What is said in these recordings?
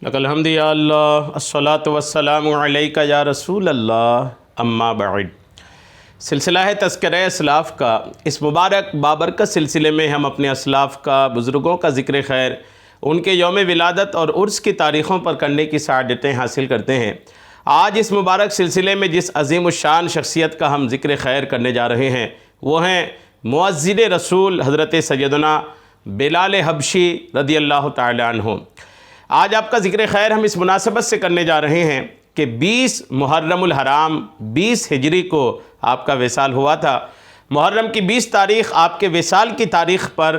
لک الحمد یا اللہ الصلاۃ والسلام علیک یا رسول اللہ اما بعد۔ سلسلہ ہے تذکرہ اسلاف کا۔ اس مبارک بابرکت سلسلے میں ہم اپنے اسلاف کا، بزرگوں کا ذکر خیر، ان کے یوم ولادت اور عرس کی تاریخوں پر کرنے کی سعادتیں حاصل کرتے ہیں۔ آج اس مبارک سلسلے میں جس عظیم الشان شخصیت کا ہم ذکر خیر کرنے جا رہے ہیں وہ ہیں مؤذن رسول حضرت سیدنا بلال حبشی رضی اللہ تعالی عنہ۔ آج آپ کا ذکر خیر ہم اس مناسبت سے کرنے جا رہے ہیں کہ 20 محرم الحرام 20 ہجری کو آپ کا وصال ہوا تھا۔ محرم کی 20 تاریخ آپ کے وصال کی تاریخ پر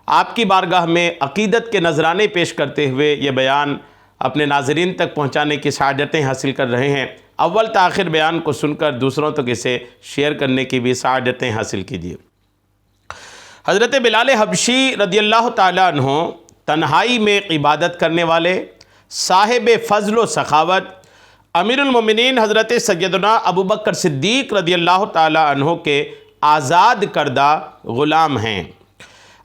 آپ کی بارگاہ میں عقیدت کے نذرانے پیش کرتے ہوئے یہ بیان اپنے ناظرین تک پہنچانے کی سعادتیں حاصل کر رہے ہیں۔ اول تا آخر بیان کو سن کر دوسروں تک اسے شیئر کرنے کی بھی سعادتیں حاصل کیجیے۔ حضرت بلال حبشی رضی اللہ تعالیٰ عنہ تنہائی میں عبادت کرنے والے، صاحب فضل و سخاوت، امیر المومنین حضرت سیدنا ابوبکر صدیق رضی اللہ تعالیٰ عنہ کے آزاد کردہ غلام ہیں۔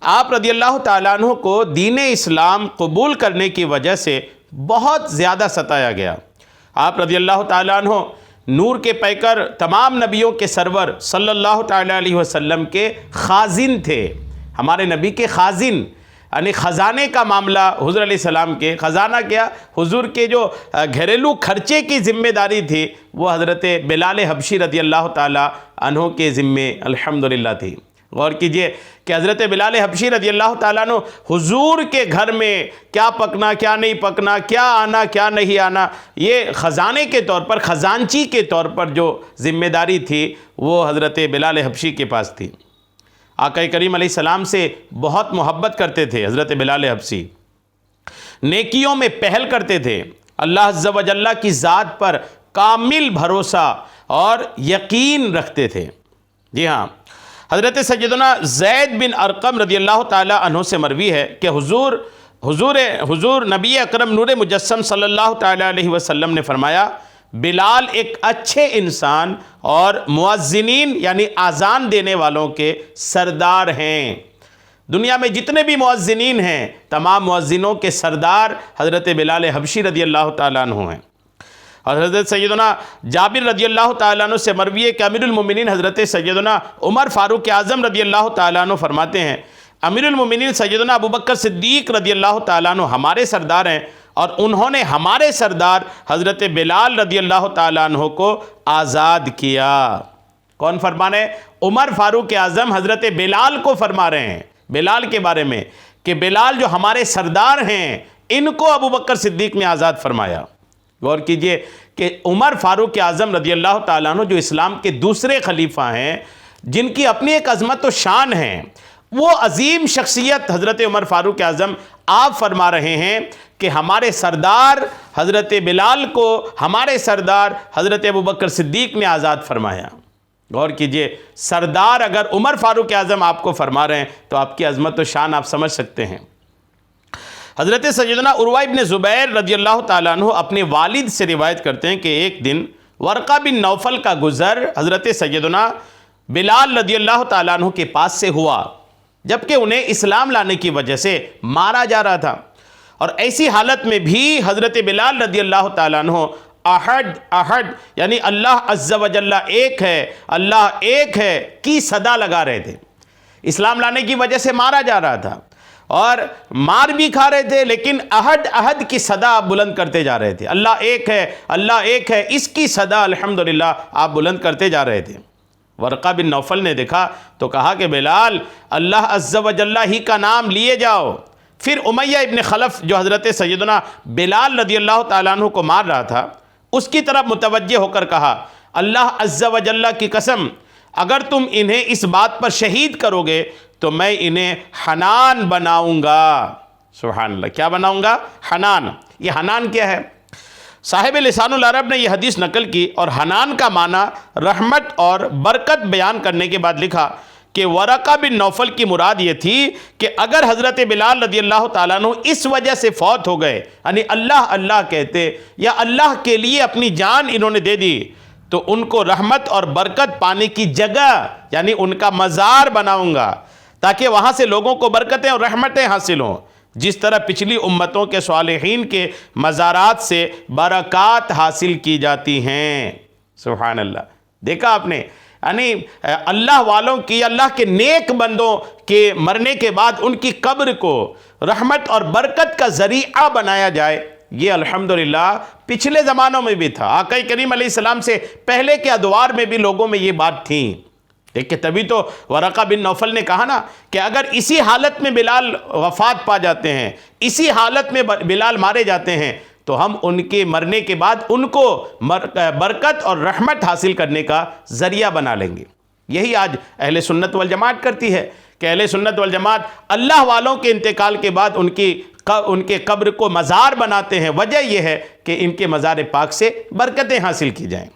آپ رضی اللہ تعالیٰ عنہ کو دین اسلام قبول کرنے کی وجہ سے بہت زیادہ ستایا گیا۔ آپ رضی اللہ تعالیٰ عنہ نور کے پیکر، تمام نبیوں کے سرور صلی اللہ تعالیٰ علیہ وسلم کے خازن تھے۔ ہمارے نبی کے خازن، یعنی خزانے کا معاملہ حضور علیہ السلام کے، خزانہ کیا، حضور کے جو گھریلو خرچے کی ذمہ داری تھی وہ حضرت بلال حبشی رضی اللہ تعالیٰ عنہ کے ذمے الحمدللہ تھی۔ غور کیجئے کہ حضرت بلال حبشی رضی اللہ تعالیٰ عنہ حضور کے گھر میں کیا پکنا، کیا نہیں پکنا، کیا آنا، کیا نہیں آنا، یہ خزانے کے طور پر، خزانچی کے طور پر جو ذمہ داری تھی وہ حضرت بلال حبشی کے پاس تھی۔ آقا کریم علیہ السلام سے بہت محبت کرتے تھے حضرت بلال حبشی، نیکیوں میں پہل کرتے تھے، اللہ عز و جل کی ذات پر کامل بھروسہ اور یقین رکھتے تھے۔ جی ہاں، حضرت سیدنا زید بن ارقم رضی اللہ تعالی عنہ سے مروی ہے کہ حضور نبی اکرم نور مجسم صلی اللہ تعالی علیہ وسلم نے فرمایا، بلال ایک اچھے انسان اور مؤذنین یعنی اذان دینے والوں کے سردار ہیں۔ دنیا میں جتنے بھی مؤذنین ہیں تمام مؤذنوں کے سردار حضرت بلال حبشی رضی اللہ تعالیٰ عنہ ہیں۔ اور حضرت سیدنا جابر رضی اللہ تعالیٰ عنہ سے مروی ہے کہ امیر المومنین حضرت سیدنا عمر فاروق اعظم رضی اللہ تعالیٰ عنہ فرماتے ہیں، امیر المومنین سیدنا ابوبکر صدیق رضی اللہ تعالیٰ عنہ ہمارے سردار ہیں اور انہوں نے ہمارے سردار حضرت بلال رضی اللہ تعالیٰ عنہ کو آزاد کیا۔ کون فرما رہے ہیں؟ عمر فاروق اعظم حضرت بلال کو فرما رہے ہیں، بلال کے بارے میں، کہ بلال جو ہمارے سردار ہیں ان کو ابوبکر صدیق نے آزاد فرمایا۔ غور کیجئے کہ عمر فاروق اعظم رضی اللہ تعالیٰ عنہ جو اسلام کے دوسرے خلیفہ ہیں، جن کی اپنی ایک عظمت و شان ہے، وہ عظیم شخصیت حضرت عمر فاروق اعظم آپ فرما رہے ہیں کہ ہمارے سردار حضرت بلال کو ہمارے سردار حضرت ابوبکر صدیق نے آزاد فرمایا۔ غور کیجئے، سردار اگر عمر فاروق اعظم آپ کو فرما رہے ہیں تو آپ کی عظمت و شان آپ سمجھ سکتے ہیں۔ حضرت سیدنا عروہ بن زبیر رضی اللہ تعالیٰ عنہ اپنے والد سے روایت کرتے ہیں کہ ایک دن ورقہ بن نوفل کا گزر حضرت سیدنا بلال رضی اللہ تعالیٰ عنہ کے پاس سے ہوا، جبکہ انہیں اسلام لانے کی وجہ سے مارا جا رہا تھا، اور ایسی حالت میں بھی حضرت بلال رضی اللہ تعالیٰ عنہ احد احد یعنی اللہ عز و جل ایک ہے، اللہ ایک ہے کی صدا لگا رہے تھے۔ اسلام لانے کی وجہ سے مارا جا رہا تھا اور مار بھی کھا رہے تھے، لیکن احد احد کی صدا آپ بلند کرتے جا رہے تھے، اللہ ایک ہے، اللہ ایک ہے، اس کی صدا الحمدللہ آپ بلند کرتے جا رہے تھے۔ ورقہ بن نوفل نے دیکھا تو کہا کہ بلال، اللہ عز و جل ہی کا نام لیے جاؤ۔ پھر امیہ ابن خلف جو حضرت سیدنا بلال رضی اللہ تعالیٰ عنہ کو مار رہا تھا، اس کی طرف متوجہ ہو کر کہا، اللہ عز و جل کی قسم، اگر تم انہیں اس بات پر شہید کرو گے تو میں انہیں حنان بناؤں گا۔ سبحان اللہ، کیا بناؤں گا؟ حنان۔ یہ حنان کیا ہے؟ صاحب لسان العرب نے یہ حدیث نقل کی اور حنان کا معنی رحمت اور برکت بیان کرنے کے بعد لکھا کہ ورقہ بن نوفل کی مراد یہ تھی کہ اگر حضرت بلال رضی اللہ تعالیٰ عنہ اس وجہ سے فوت ہو گئے، یعنی اللہ اللہ کہتے یا اللہ کے لیے اپنی جان انہوں نے دے دی، تو ان کو رحمت اور برکت پانے کی جگہ یعنی ان کا مزار بناؤں گا، تاکہ وہاں سے لوگوں کو برکتیں اور رحمتیں حاصل ہوں۔ جس طرح پچھلی امتوں کے صالحین کے مزارات سے برکات حاصل کی جاتی ہیں۔ سبحان اللہ، دیکھا آپ نے، یعنی اللہ والوں کی، اللہ کے نیک بندوں کے مرنے کے بعد ان کی قبر کو رحمت اور برکت کا ذریعہ بنایا جائے، یہ الحمدللہ پچھلے زمانوں میں بھی تھا۔ آقا کریم علیہ السلام سے پہلے کے ادوار میں بھی لوگوں میں یہ بات تھی۔ دیکھیں، تبھی تو ورقہ بن نوفل نے کہا نا کہ اگر اسی حالت میں بلال وفات پا جاتے ہیں، اسی حالت میں بلال مارے جاتے ہیں، تو ہم ان کے مرنے کے بعد ان کو برکت اور رحمت حاصل کرنے کا ذریعہ بنا لیں گے۔ یہی آج اہل سنت والجماعت کرتی ہے کہ اہل سنت والجماعت اللہ والوں کے انتقال کے بعد ان کے قبر کو مزار بناتے ہیں۔ وجہ یہ ہے کہ ان کے مزار پاک سے برکتیں حاصل کی جائیں۔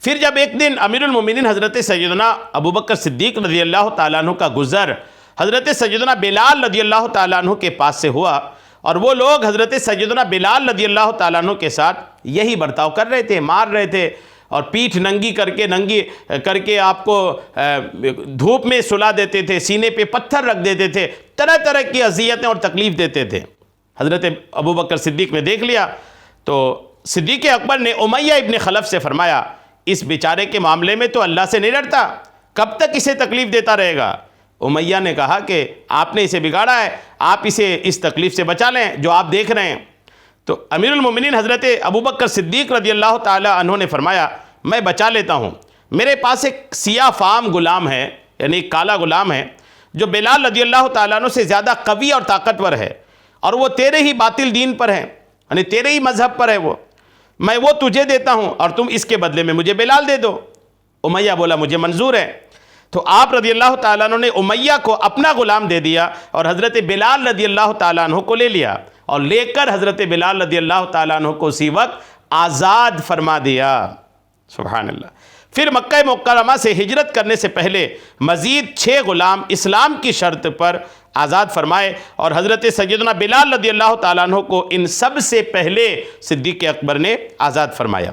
پھر جب ایک دن امیر المومنین حضرت سیدنا ابوبکر صدیق رضی اللہ تعالیٰ عنہ کا گزر حضرت سیدنا بلال رضی اللہ تعالیٰ عنہ کے پاس سے ہوا، اور وہ لوگ حضرت سیدنا بلال رضی اللہ تعالیٰ عنہ کے ساتھ یہی برتاؤ کر رہے تھے، مار رہے تھے، اور پیٹھ ننگی کر کے آپ کو دھوپ میں سلا دیتے تھے، سینے پہ پتھر رکھ دیتے تھے، طرح طرح کی اذیتیں اور تکلیف دیتے تھے۔ حضرت ابوبکر صدیق نے دیکھ لیا تو صدیق اکبر نے امیہ ابن خلف سے فرمایا، اس بیچارے کے معاملے میں تو اللہ سے نہیں ڈرتا، کب تک اسے تکلیف دیتا رہے گا؟ امیہ نے کہا کہ آپ نے اسے بگاڑا ہے، آپ اسے اس تکلیف سے بچا لیں جو آپ دیکھ رہے ہیں۔ تو امیر المومنین حضرت ابوبکر صدیق رضی اللہ تعالی عنہ نے فرمایا، میں بچا لیتا ہوں، میرے پاس ایک سیاہ فام غلام ہے، یعنی ایک کالا غلام ہے، جو بلال رضی اللہ تعالیٰ عنہ سے زیادہ قوی اور طاقتور ہے، اور وہ تیرے ہی باطل دین پر ہے، یعنی تیرے ہی مذہب پر ہے، میں وہ تجھے دیتا ہوں اور تم اس کے بدلے میں مجھے بلال دے دو۔ امیہ بولا مجھے منظور ہے۔ تو آپ رضی اللہ تعالیٰ عنہ نے امیہ کو اپنا غلام دے دیا اور حضرت بلال رضی اللہ تعالیٰ عنہ کو لے لیا، اور لے کر حضرت بلال رضی اللہ تعالیٰ عنہ کو اسی وقت آزاد فرما دیا۔ سبحان اللہ۔ پھر مکہ مکرمہ سے ہجرت کرنے سے پہلے مزید 6 غلام اسلام کی شرط پر آزاد فرمائے، اور حضرت سیدنا بلال رضی اللہ تعالیٰ عنہ کو ان سب سے پہلے صدیق اکبر نے آزاد فرمایا۔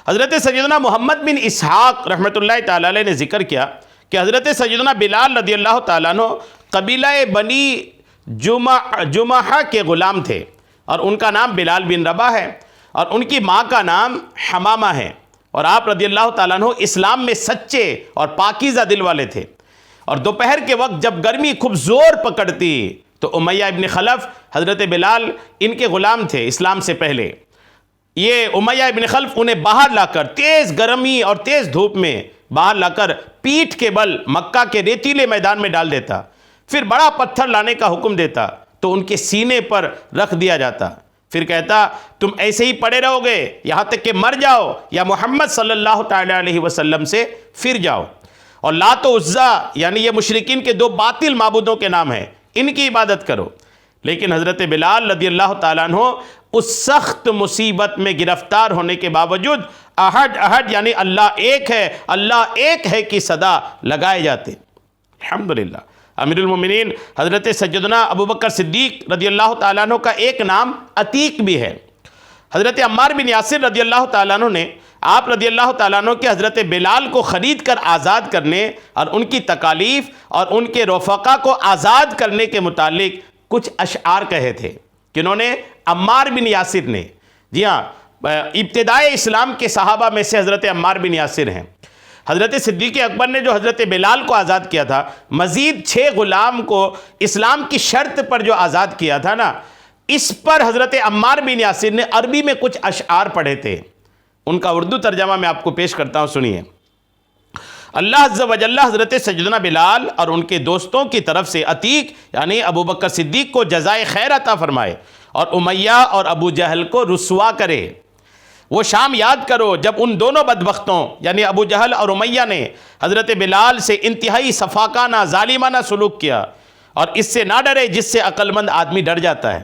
حضرت سیدنا محمد بن اسحاق رحمۃ اللہ تعالیٰ علیہ نے ذکر کیا کہ حضرت سیدنا بلال رضی اللہ تعالیٰ عنہ قبیلہ بنی جمحہ کے غلام تھے، اور ان کا نام بلال بن رباح ہے، اور ان کی ماں کا نام حمامہ ہے، اور آپ رضی اللہ تعالیٰ عنہ اسلام میں سچے اور پاکیزہ دل والے تھے۔ اور دوپہر کے وقت جب گرمی خوب زور پکڑتی تو امیہ ابن خلف حضرت بلال ان کے غلام تھے اسلام سے پہلے، یہ امیہ ابن خلف انہیں باہر لا کر تیز گرمی اور تیز دھوپ میں باہر لا کر پیٹھ کے بل مکہ کے ریتیلے میدان میں ڈال دیتا، پھر بڑا پتھر لانے کا حکم دیتا تو ان کے سینے پر رکھ دیا جاتا، پھر کہتا تم ایسے ہی پڑے رہو گے یہاں تک کہ مر جاؤ یا محمد صلی اللہ تعالی علیہ وسلم سے پھر جاؤ، اور لات و عزا یعنی یہ مشرکین کے 2 باطل معبودوں کے نام ہیں، ان کی عبادت کرو۔ لیکن حضرت بلال رضی اللہ تعالیٰ عنہ اس سخت مصیبت میں گرفتار ہونے کے باوجود احد احد یعنی اللہ ایک ہے کی صدا لگائے جاتے۔ الحمدللہ۔ امیر المومنین حضرت سیدنا ابوبکر صدیق رضی اللہ تعالیٰ عنہ کا ایک نام عتیق بھی ہے۔ حضرت عمار بن یاسر رضی اللہ تعالیٰ عنہ نے آپ رضی اللہ تعالیٰ عنہ کے حضرت بلال کو خرید کر آزاد کرنے اور ان کی تکالیف اور ان کے رفقا کو آزاد کرنے کے متعلق کچھ اشعار کہے تھے۔ کنہوں نے؟ عمار بن یاسر نے۔ جی ہاں، ابتدائے اسلام کے صحابہ میں سے حضرت عمار بن یاسر ہیں۔ حضرت صدیق اکبر نے جو حضرت بلال کو آزاد کیا تھا، مزید 6 غلام کو اسلام کی شرط پر جو آزاد کیا تھا نا، اس پر حضرت عمار بن یاسر نے عربی میں کچھ اشعار پڑھے تھے، ان کا اردو ترجمہ میں آپ کو پیش کرتا ہوں، سنیے۔ اللہ عز و جل حضرت سیدنا بلال اور ان کے دوستوں کی طرف سے عتیق یعنی ابوبکر صدیق کو جزائے خیر عطا فرمائے، اور امیہ اور ابو جہل کو رسوا کرے۔ وہ شام یاد کرو جب ان دونوں بدبختوں یعنی ابو جہل اور امیہ نے حضرت بلال سے انتہائی سفاکانہ ظالمانہ سلوک کیا، اور اس سے نہ ڈرے جس سے عقل مند آدمی ڈر جاتا ہے۔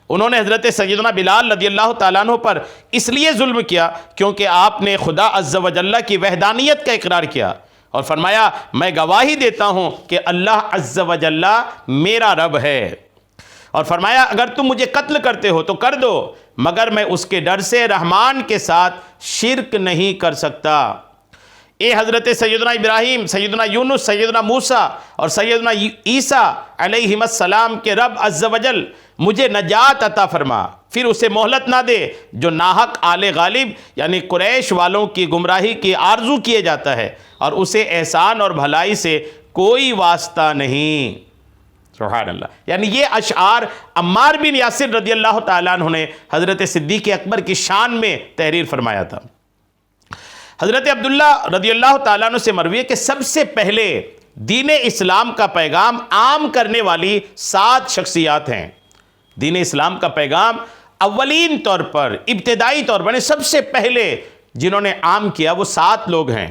انہوں نے حضرت سیدنا بلال رضی اللہ تعالیٰ عنہ پر اس لیے ظلم کیا کیونکہ آپ نے خدا عز و جل کی وحدانیت کا اقرار کیا اور فرمایا میں گواہی دیتا ہوں کہ اللہ عز و جل میرا رب ہے، اور فرمایا اگر تم مجھے قتل کرتے ہو تو کر دو، مگر میں اس کے ڈر سے رحمان کے ساتھ شرک نہیں کر سکتا۔ اے حضرت سیدنا ابراہیم، سیدنا یونس، سیدنا موسیٰ اور سیدنا عیسیٰ علیہم السلام کے رب عز و جل مجھے نجات عطا فرما، پھر اسے مہلت نہ دے جو ناحق آل غالب یعنی قریش والوں کی گمراہی کی آرزو کیے جاتا ہے، اور اسے احسان اور بھلائی سے کوئی واسطہ نہیں۔ سبحان اللہ۔ یعنی یہ اشعار عمار بن یاسر رضی اللہ تعالیٰ عنہ نے حضرت صدیق اکبر کی شان میں تحریر فرمایا تھا۔ حضرت عبداللہ رضی اللہ تعالیٰ عنہ سے مروی ہے کہ سب سے پہلے دین اسلام کا پیغام عام کرنے والی 7 شخصیات ہیں۔ دین اسلام کا پیغام اولین طور پر، ابتدائی طور پر سب سے پہلے جنہوں نے عام کیا وہ 7 لوگ ہیں۔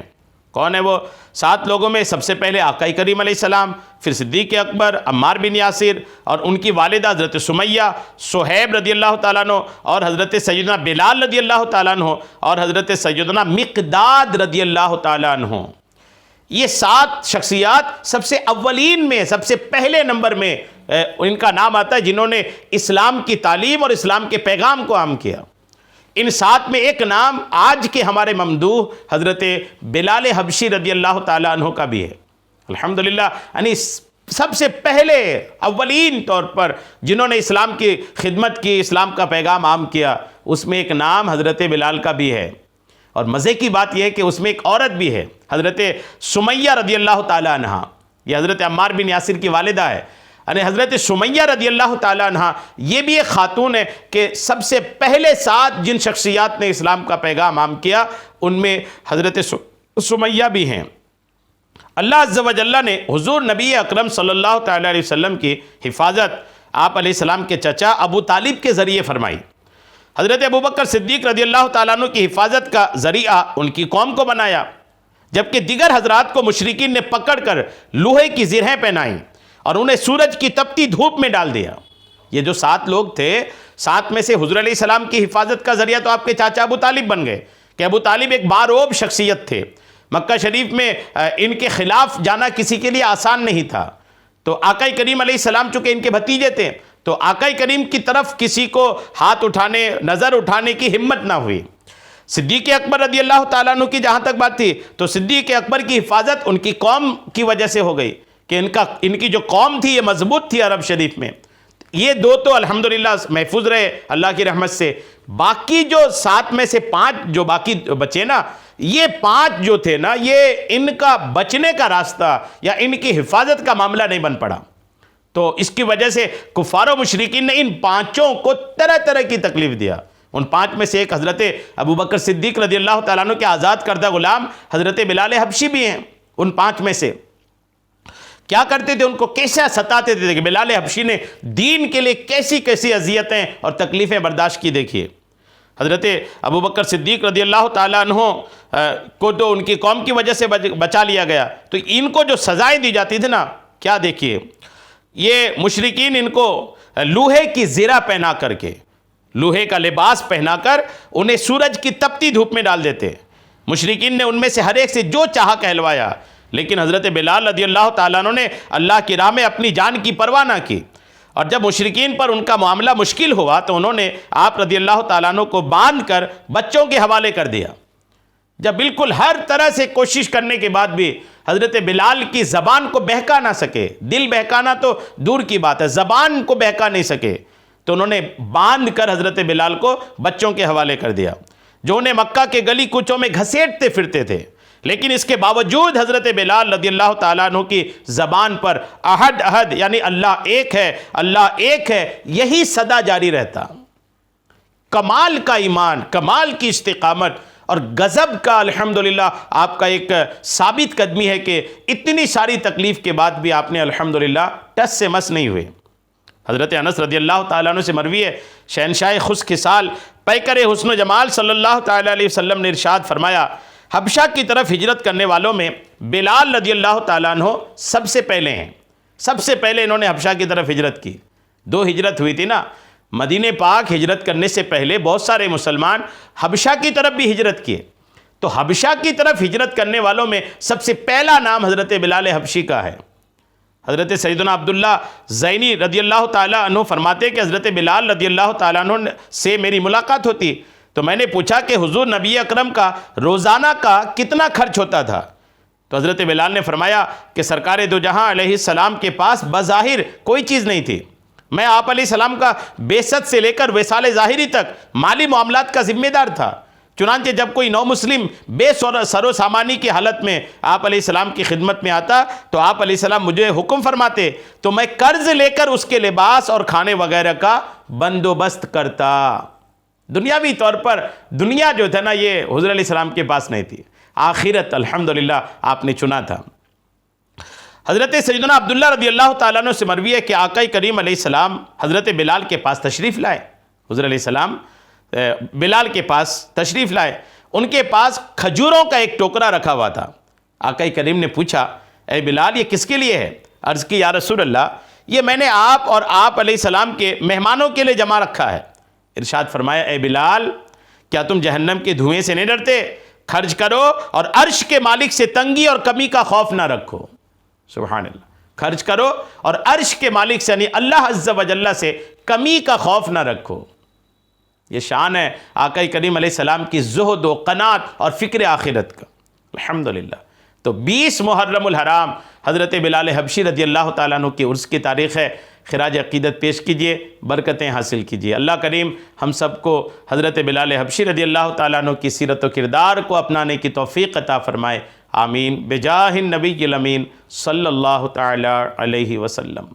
کون ہے وہ 7 لوگوں میں؟ سب سے پہلے آقا کریم علیہ السلام، پھر صدیق اکبر، عمار بن یاسر اور ان کی والدہ حضرت سمیہ، صہیب رضی اللہ تعالیٰ عنہ اور حضرت سیدنا بلال رضی اللہ تعالیٰ عنہ اور حضرت سیدنا مقداد رضی اللہ تعالیٰ عنہ۔ یہ 7 شخصیات سب سے اولین میں، سب سے پہلے نمبر میں ان کا نام آتا ہے جنہوں نے اسلام کی تعلیم اور اسلام کے پیغام کو عام کیا۔ ان 7 میں ایک نام آج کے ہمارے ممدوح حضرت بلال حبشی رضی اللہ تعالیٰ عنہ کا بھی ہے۔ الحمدللہ، یعنی سب سے پہلے اولین طور پر جنہوں نے اسلام کی خدمت کی، اسلام کا پیغام عام کیا، اس میں ایک نام حضرت بلال کا بھی ہے۔ اور مزے کی بات یہ ہے کہ اس میں ایک عورت بھی ہے، حضرت سمیہ رضی اللہ تعالیٰ عنہ۔ یہ حضرت عمار بن یاسر کی والدہ ہے، یعنی حضرت سمیہ رضی اللہ تعالیٰ عنہ یہ بھی ایک خاتون ہے کہ سب سے پہلے 7 جن شخصیات نے اسلام کا پیغام عام کیا ان میں حضرت سمیہ بھی ہیں۔ اللہ عز و جل نے حضور نبی اکرم صلی اللہ تعالیٰ علیہ وسلم کی حفاظت آپ علیہ السلام کے چچا ابو طالب کے ذریعے فرمائی۔ حضرت ابوبکر صدیق رضی اللہ تعالیٰ عنہ کی حفاظت کا ذریعہ ان کی قوم کو بنایا، جبکہ دیگر حضرات کو مشرکین نے پکڑ کر لوہے کی زرہیں پہنائیں اور انہیں سورج کی تپتی دھوپ میں ڈال دیا۔ یہ جو 7 لوگ تھے، 7 میں سے حضور علیہ السلام کی حفاظت کا ذریعہ تو آپ کے چاچا ابو طالب بن گئے کہ ابو طالب ایک باروب شخصیت تھے۔ مکہ شریف میں ان کے خلاف جانا کسی کے لیے آسان نہیں تھا، تو آقا کریم علیہ السلام چونکہ ان کے بھتیجے تھے تو آقا کریم کی طرف کسی کو ہاتھ اٹھانے، نظر اٹھانے کی ہمت نہ ہوئی۔ صدیق اکبر رضی اللہ تعالیٰ عنہ کی جہاں تک بات تھی تو صدیق اکبر کی حفاظت ان کی قوم کی وجہ سے ہو گئی کہ ان کی جو قوم تھی یہ مضبوط تھی عرب شریف میں۔ یہ 2 تو الحمدللہ محفوظ رہے اللہ کی رحمت سے۔ باقی جو 7 میں سے 5 جو باقی بچے نا، یہ 5 جو تھے نا، یہ ان کا بچنے کا راستہ یا ان کی حفاظت کا معاملہ نہیں بن پڑا، تو اس کی وجہ سے کفار و مشرکین نے ان 5 کو طرح طرح کی تکلیف دیا۔ ان 5 میں سے ایک حضرت ابوبکر صدیق رضی اللہ تعالیٰ عنہ کے آزاد کردہ غلام حضرت بلال حبشی بھی ہیں۔ ان 5 میں سے کیا کرتے تھے، ان کو کیسے ستاتے تھے کہ بلال حبشی نے دین کے لیے کیسی کیسی اذیتیں اور تکلیفیں برداشت کی۔ دیکھیے حضرت ابوبکر صدیق رضی اللہ تعالیٰ عنہ کو تو ان کی قوم کی وجہ سے بچا لیا گیا، تو ان کو جو سزائیں دی جاتی تھی نا، کیا دیکھیے، یہ مشرکین ان کو لوہے کی زرہ پہنا کر کے، لوہے کا لباس پہنا کر انہیں سورج کی تپتی دھوپ میں ڈال دیتے۔ مشرکین نے ان میں سے ہر ایک سے جو چاہا کہلوایا، لیکن حضرت بلال رضی اللہ تعالیٰ عنہ نے اللہ کی راہ میں اپنی جان کی پرواہ نہ کی، اور جب مشرکین پر ان کا معاملہ مشکل ہوا تو انہوں نے آپ رضی اللہ تعالیٰ عنہ کو باندھ کر بچوں کے حوالے کر دیا۔ جب بالکل ہر طرح سے کوشش کرنے کے بعد بھی حضرت بلال کی زبان کو بہکا نہ سکے، دل بہکانا تو دور کی بات ہے، زبان کو بہکا نہیں سکے، تو انہوں نے باندھ کر حضرت بلال کو بچوں کے حوالے کر دیا، جو انہیں مکہ کے گلی کوچوں میں گھسیٹتے پھرتے تھے۔ لیکن اس کے باوجود حضرت بلال رضی اللہ تعالیٰ عنہ کی زبان پر احد احد یعنی اللہ ایک ہے، اللہ ایک ہے، یہی صدا جاری رہتا۔ کمال کا ایمان، کمال کی استقامت اور غضب کا الحمدللہ آپ کا ایک ثابت قدمی ہے کہ اتنی ساری تکلیف کے بعد بھی آپ نے الحمدللہ ٹس سے مس نہیں ہوئے۔ حضرت انس رضی اللہ تعالیٰ عنہ سے مروی ہے، شہنشاہ خشک خصال پیکر حسن و جمال صلی اللہ تعالیٰ علیہ وسلم نے ارشاد فرمایا، حبشہ کی طرف ہجرت کرنے والوں میں بلال رضی اللہ تعالیٰ عنہ سب سے پہلے ہیں۔ سب سے پہلے انہوں نے حبشہ کی طرف ہجرت کی۔ 2 ہجرت ہوئی تھی نا، مدینہ پاک ہجرت کرنے سے پہلے بہت سارے مسلمان حبشہ کی طرف بھی ہجرت کیے، تو حبشہ کی طرف ہجرت کرنے والوں میں سب سے پہلا نام حضرت بلال حبشی کا ہے۔ حضرت سیدنا عبداللہ زینی رضی اللہ تعالیٰ عنہ فرماتے کہ حضرت بلال رضی اللہ تعالیٰ عنہ سے میری ملاقات ہوتی تو میں نے پوچھا کہ حضور نبی اکرم کا روزانہ کا کتنا خرچ ہوتا تھا؟ تو حضرت بلال نے فرمایا کہ سرکار دو جہاں علیہ السلام کے پاس بظاہر کوئی چیز نہیں تھی، میں آپ علیہ السلام کا بعثت سے لے کر وصال ظاہری تک مالی معاملات کا ذمہ دار تھا۔ چنانچہ جب کوئی نو مسلم بے سر و سامانی کی حالت میں آپ علیہ السلام کی خدمت میں آتا تو آپ علیہ السلام مجھے حکم فرماتے تو میں قرض لے کر اس کے لباس اور کھانے وغیرہ کا بندوبست کرتا۔ دنیاوی طور پر دنیا جو تھا نا، یہ حضور علیہ السلام کے پاس نہیں تھی، آخرت الحمدللہ آپ نے چنا تھا۔ حضرت سیدنا عبداللہ رضی اللہ تعالیٰ عنہ سے مروی ہے کہ آقا کریم علیہ السلام حضرت بلال کے پاس تشریف لائے، حضور علیہ السلام بلال کے پاس تشریف لائے، ان کے پاس کھجوروں کا ایک ٹوکرا رکھا ہوا تھا۔ آقا کریم نے پوچھا، اے بلال یہ کس کے لیے ہے؟ عرض کی یا رسول اللہ یہ میں نے آپ اور آپ علیہ السلام کے مہمانوں کے لیے جمع رکھا ہے۔ ارشاد فرمایا، اے بلال کیا تم جہنم کے دھوئیں سے نہیں ڈرتے؟ خرچ کرو اور عرش کے مالک سے تنگی اور کمی کا خوف نہ رکھو۔ سبحان اللہ، خرچ کرو اور عرش کے مالک سے یعنی اللہ عز و جل سے کمی کا خوف نہ رکھو۔ یہ شان ہے آقا کریم علیہ السلام کی زہد و قناعت اور فکر آخرت کا، الحمدللہ۔ تو 20 محرم الحرام حضرت بلال حبشی رضی اللہ تعالیٰ عنہ کی عرس کی تاریخ ہے، خراج عقیدت پیش کیجئے، برکتیں حاصل کیجئے۔ اللہ کریم ہم سب کو حضرت بلال حبشی رضی اللہ تعالیٰ عنہ کی سیرت و کردار کو اپنانے کی توفیق عطا فرمائے، آمین، بجاہ النبی الامین صلی اللہ تعالیٰ علیہ وسلم۔